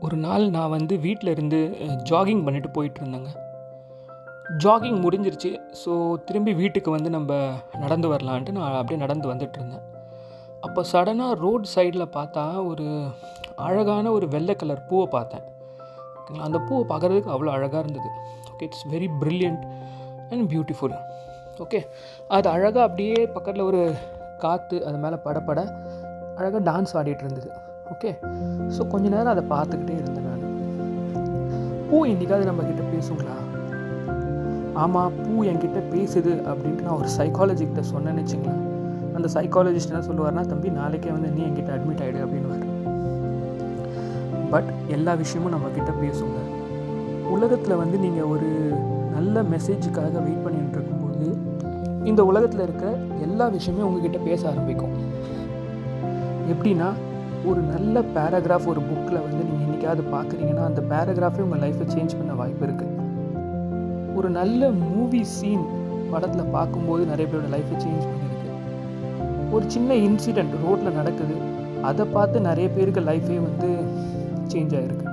ஒரு நாள் நான் வீட்டில் இருந்து ஜாகிங் பண்ணிட்டு போயிட்டுருந்தேங்க. ஜாகிங் முடிஞ்சிருச்சு. ஸோ திரும்பி வீட்டுக்கு நம்ம நடந்து வரலான்ட்டு நான் அப்படியே நடந்து வந்துட்டுருந்தேன். அப்போ சடனாக ரோட் சைடில் பார்த்தா ஒரு அழகான ஒரு வெள்ளை கலர் பூவை பார்த்தேன். ஓகேங்களா, அந்த பூவை பார்க்குறதுக்கு அவ்வளோ அழகாக இருந்தது. Okay, it's very brilliant and beautiful. Okay, அது அழகாக அப்படியே பக்கத்தில் ஒரு காற்று அது மேலே பட அழகாக டான்ஸ் ஆடிட்டு இருந்தது. ஓகே, ஸோ கொஞ்ச நேரம் அதை பார்த்துக்கிட்டே இருந்தேன் நான். பூ என்றைக்காவது நம்மக்கிட்ட பேசுங்களா? ஆமாம், பூ என்கிட்ட பேசுது அப்படின்ட்டு நான் ஒரு சைக்காலஜிக்கிட்ட சொன்னேன்னு வச்சுங்களேன். அந்த சைக்காலஜிஸ்ட் என்ன சொல்லுவார்னா, தம்பி நாளைக்கே நீ என்கிட்ட அட்மிட் ஆகிடு அப்படின்னுவார். பட் எல்லா விஷயமும் நம்மக்கிட்ட பேசுங்க. உலகத்தில் நீங்கள் ஒரு நல்ல மெசேஜுக்காக வெயிட் பண்ணிட்டு இருக்கும்போது இந்த உலகத்தில் இருக்கிற எல்லா விஷயமே உங்ககிட்ட பேச ஆரம்பிக்கும். எப்படின்னா, ஒரு நல்ல பேராகிராஃப் ஒரு புக்கில் நீங்கள் என்றைக்காவது பார்க்குறீங்கன்னா அந்த பேராகிராஃபே உங்கள் லைஃப்பை சேஞ்ச் பண்ண வாய்ப்பு இருக்குது. ஒரு நல்ல மூவி சீன் படத்தில் பார்க்கும்போது நிறைய பேரோட லைஃப்பை சேஞ்ச் பண்ணியிருக்கு. ஒரு சின்ன இன்சிடெண்ட் ரோட்டில் நடக்குது, அதை பார்த்து நிறைய பேருக்கு லைஃபே சேஞ்ச் ஆகிருக்கு.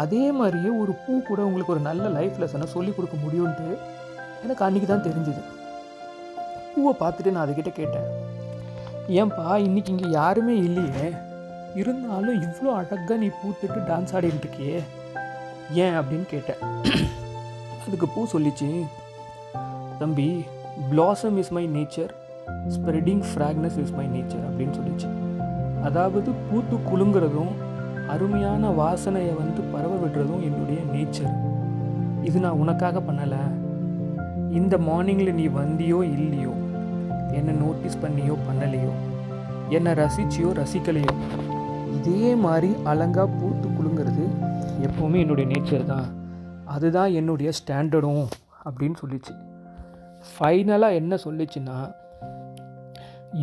அதே மாதிரியே ஒரு பூ கூட உங்களுக்கு ஒரு நல்ல லைஃப் லெசனை சொல்லிக் கொடுக்க முடியும்ன்ட்டு எனக்கு அன்றைக்கி தான் தெரிஞ்சுது. பூவை பார்த்துட்டு நான் அதுக்கிட்ட கேட்டேன், ஏன்பா இன்றைக்கி இங்கே யாருமே இல்லையே, இருந்தாலும் இவ்வளோ அழகாக நீ பூத்துட்டு டான்ஸ் ஆடிட்டு இருக்கியே, ஏன் அப்படின்னு கேட்டேன். அதுக்கு பூ சொல்லிச்சு, தம்பி, blossom is my nature, spreading fragrance is my nature அப்படின்னு சொல்லிச்சு. அதாவது பூத்து குலுங்கிறதும் அருமையான வாசனையை பரவ விடுறதும் என்னுடைய நேச்சர். இது நான் உனக்காக பண்ணலை. இந்த மார்னிங்கில் நீ வந்தியோ இல்லையோ, என்னை நோட்டீஸ் பண்ணியோ பண்ணலையோ, என்னை ரசிச்சியோ ரசிக்கலையோ, இதே மாதிரி அழகா பூத்து குலுங்கிறது எப்போவுமே என்னுடைய நேச்சர் தான். அதுதான் என்னுடைய ஸ்டாண்டர்டும் அப்படின்னு சொல்லிச்சு. ஃபைனலாக என்ன சொல்லிச்சுன்னா,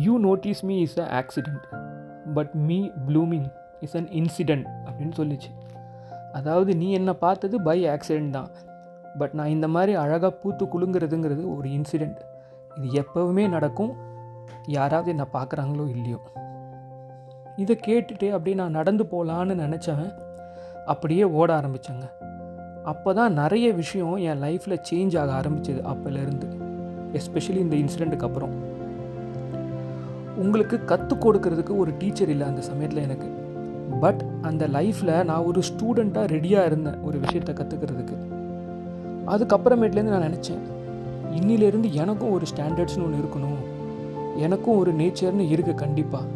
you notice me is a accident, but me blooming is an incident அப்படின்னு சொல்லிச்சு. அதாவது நீ என்னை பார்த்தது பை ஆக்சிடெண்ட் தான், பட் நான் இந்த மாதிரி அழகாக பூத்து குலுங்கிறதுங்கிறது ஒரு இன்சிடெண்ட். இது எப்போவுமே நடக்கும், யாராவது என்னை பார்க்குறாங்களோ இல்லையோ. இதை கேட்டுட்டு அப்படியே நான் நடந்து போகலான்னு நினச்சேன். அப்படியே ஓட ஆரம்பித்தேங்க. அப்போ தான் நிறைய விஷயம் என் லைஃப்பில் சேஞ்ச் ஆக ஆரம்பிச்சது. அப்போலேருந்து, எஸ்பெஷலி இந்த இன்சிடெண்ட்டுக்கு அப்புறம். உங்களுக்கு கற்றுக் கொடுக்கறதுக்கு ஒரு டீச்சர் இல்லை அந்த சமயத்தில் எனக்கு. பட் அந்த லைஃப்பில் நான் ஒரு ஸ்டூடெண்ட்டாக ரெடியாக இருந்தேன் ஒரு விஷயத்தை கற்றுக்கிறதுக்கு. அதுக்கப்புறமேட்லேருந்து நான் நினச்சேன், இன்னிலேருந்து எனக்கும் ஒரு ஸ்டாண்டர்ட்ஸ்னு ஒன்று இருக்கணும், எனக்கும் ஒரு நேச்சர்னு இருக்குது கண்டிப்பாக.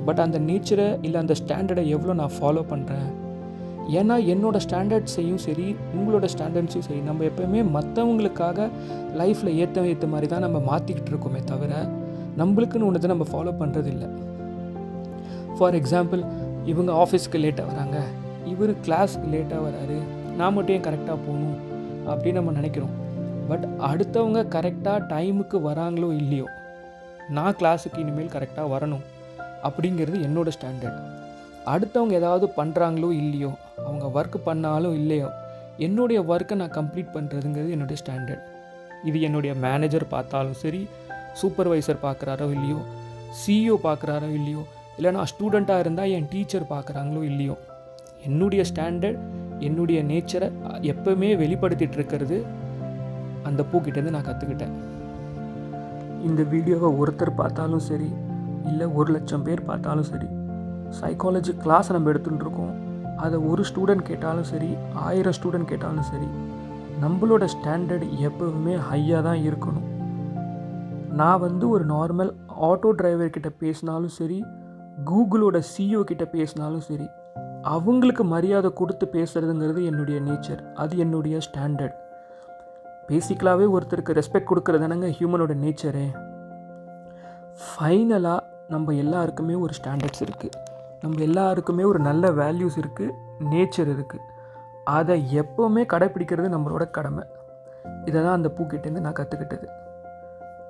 பட் அந்த நேச்சரை இல்லை அந்த ஸ்டாண்டர்டை எவ்வளோ நான் ஃபாலோ பண்ணுறேன். ஏன்னா என்னோடய ஸ்டாண்டர்ட்ஸையும் சரி உங்களோட ஸ்டாண்டர்ட்ஸையும் சரி நம்ம எப்போயுமே மற்றவங்களுக்காக லைஃப்பில் ஏற்ற மாதிரி தான் நம்ம மாற்றிக்கிட்டு இருக்கோமே தவிர நம்மளுக்குன்னு ஒன்று நம்ம ஃபாலோ பண்ணுறது இல்லை. ஃபார் எக்ஸாம்பிள், இவங்க ஆஃபீஸ்க்கு லேட்டாக வராங்க, இவர் கிளாஸுக்கு லேட்டாக வராரு, நான் மட்டும் ஏன் கரெக்டாக போகணும் அப்படின்னு நம்ம நினைக்கிறோம். பட் அடுத்தவங்க கரெக்டாக டைமுக்கு வராங்களோ இல்லையோ, நான் கிளாஸுக்கு இனிமேல் கரெக்டாக வரணும் அப்படிங்கிறது என்னோடய ஸ்டாண்டர்ட். அடுத்தவங்க ஏதாவது பண்ணுறாங்களோ இல்லையோ, அவங்க ஒர்க் பண்ணாலும் இல்லையோ, என்னுடைய ஒர்க்கை நான் கம்ப்ளீட் பண்ணுறதுங்கிறது என்னுடைய ஸ்டாண்டர்ட். இது என்னுடைய மேனேஜர் பார்த்தாலும் சரி, சூப்பர்வைசர் பார்க்குறாரோ இல்லையோ, சிஇஓ பார்க்குறாரோ இல்லையோ, இல்லை நான் ஸ்டூடெண்ட்டாக இருந்தால் என் டீச்சர் பார்க்குறாங்களோ இல்லையோ, என்னுடைய ஸ்டாண்டர்ட், என்னுடைய நேச்சரை எப்போவுமே வெளிப்படுத்திகிட்டு இருக்கிறது அந்த பூக்கிட்டேருந்து நான் கற்றுக்கிட்டேன். இந்த வீடியோவை ஒருத்தர் பார்த்தாலும் சரி, இல்லை 1,00,000 பேர் பார்த்தாலும் சரி, சைக்காலஜி கிளாஸ் நம்ம எடுத்துகிட்டு இருக்கோம், அதை ஒரு ஸ்டூடெண்ட் கேட்டாலும் சரி, 1000 ஸ்டூடெண்ட் கேட்டாலும் சரி, நம்மளோட ஸ்டாண்டர்ட் எப்போவுமே ஹையாக தான் இருக்கணும். நான் ஒரு நார்மல் ஆட்டோ டிரைவர்கிட்ட பேசினாலும் சரி, கூகுளோட சிஇஓ கிட்ட பேசினாலும் சரி, அவங்களுக்கு மரியாதை கொடுத்து பேசுகிறதுங்கிறது என்னுடைய நேச்சர், அது என்னுடைய ஸ்டாண்டர்ட். பேசிக்கலாகவே ஒருத்தருக்கு ரெஸ்பெக்ட் கொடுக்குறதுனாங்க ஹியூமனோட நேச்சரே. ஃபைனலாக நம்ம எல்லாருக்குமே ஒரு ஸ்டாண்டர்ட்ஸ் இருக்குது, நம்ம எல்லாருக்குமே ஒரு நல்ல வேல்யூஸ் இருக்குது, நேச்சர் இருக்குது. அதை எப்போவுமே கடைப்பிடிக்கிறது நம்மளோட கடமை. இதை தான் அந்த பூக்கிட்டேருந்து நான் கற்றுக்கிட்டது.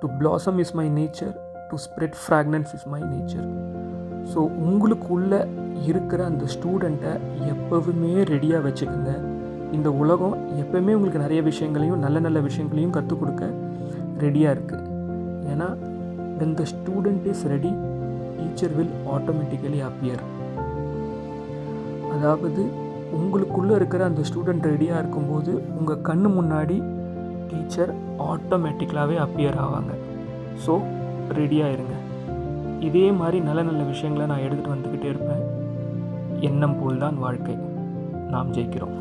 To blossom is my nature, to spread fragrance is my nature. So உங்களுக்குள்ளே இருக்கிற அந்த ஸ்டூடெண்ட்டை எப்போவுமே ரெடியாக வச்சுக்கோங்க. இந்த உலகம் எப்போவுமே உங்களுக்கு நிறைய விஷயங்களையும் நல்ல நல்ல விஷயங்களையும் கற்றுக் கொடுக்க ரெடியாக இருக்குது. ஏன்னா when the student is ready, teacher will automatically appear. அதாவது உங்களுக்குள்ளே இருக்கிற அந்த ஸ்டூடெண்ட் ரெடியாக இருக்கும்போது உங்கள் கண்ணு முன்னாடி டீச்சர் ஆட்டோமேட்டிக்கலாகவே அப்பியர் ஆவாங்க. ஸோ ரெடியாக இருங்க. இதே மாதிரி நல்ல நல்ல விஷயங்களை நான் எடுத்துகிட்டு வந்துக்கிட்டே இருப்பேன். எண்ணம் போல் தான் வாழ்க்கை. நாம் ஜெயிக்கிறோம்.